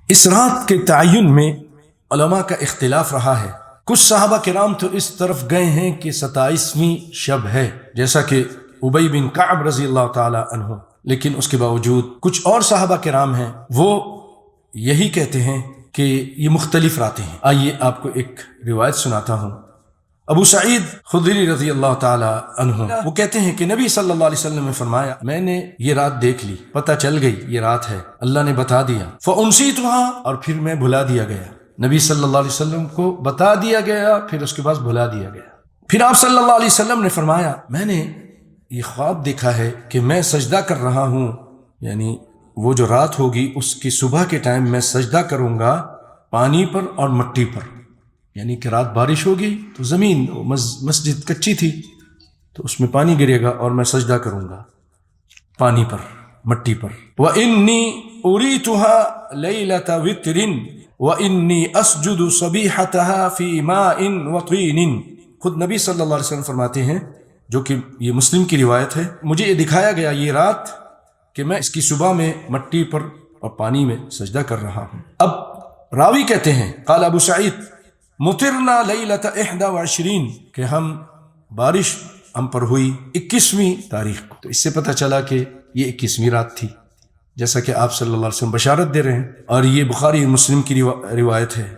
اس رات کے تعین میں علماء کا اختلاف رہا ہے۔ کچھ صحابہ کرام تو اس طرف گئے ہیں کہ 27ویں شب ہے، جیسا کہ ابی بن کعب رضی اللہ تعالی عنہ، لیکن اس کے باوجود کچھ اور صحابہ کرام ہیں وہ یہی کہتے ہیں کہ یہ مختلف راتیں ہیں۔ آئیے آپ کو ایک روایت سناتا ہوں۔ ابو سعید خدری رضی اللہ تعالی عنہ وہ کہتے ہیں کہ نبی صلی اللہ علیہ وسلم نے فرمایا، میں نے یہ رات دیکھ لی، پتہ چل گئی یہ رات ہے، اللہ نے بتا دیا، فانسیتها، اور پھر میں بھلا دیا گیا۔ نبی صلی اللہ علیہ وسلم کو بتا دیا گیا، پھر اس کے بعد بھلا دیا گیا۔ پھر آپ صلی اللہ علیہ وسلم نے فرمایا، میں نے یہ خواب دیکھا ہے کہ میں سجدہ کر رہا ہوں، یعنی وہ جو رات ہوگی اس کی صبح کے ٹائم میں سجدہ کروں گا پانی پر اور مٹی پر، یعنی کہ رات بارش ہوگی تو زمین مسجد کچی تھی تو اس میں پانی گرے گا اور میں سجدہ کروں گا پانی پر مٹی پر۔ وَإِنِّي أُرِيتُهَا لَيْلَةَ وِتْرٍ وَإِنِّي أَسْجُدُ صَبِيحَتَهَا فِي مَاءٍ وَطِينٍ۔ خود نبی صلی اللہ علیہ وسلم فرماتے ہیں، جو کہ یہ مسلم کی روایت ہے، مجھے یہ دکھایا گیا یہ رات کہ میں اس کی صبح میں مٹی پر اور پانی میں سجدہ کر رہا ہوں۔ اب راوی کہتے ہیں، قال ابو سعید مطرنا لیلۃ 21، کہ بارش ہم پر ہوئی 21ویں تاریخ کو، تو اس سے پتہ چلا کہ یہ 21ویں رات تھی، جیسا کہ آپ صلی اللہ علیہ وسلم بشارت دے رہے ہیں، اور یہ بخاری مسلم کی روایت ہے۔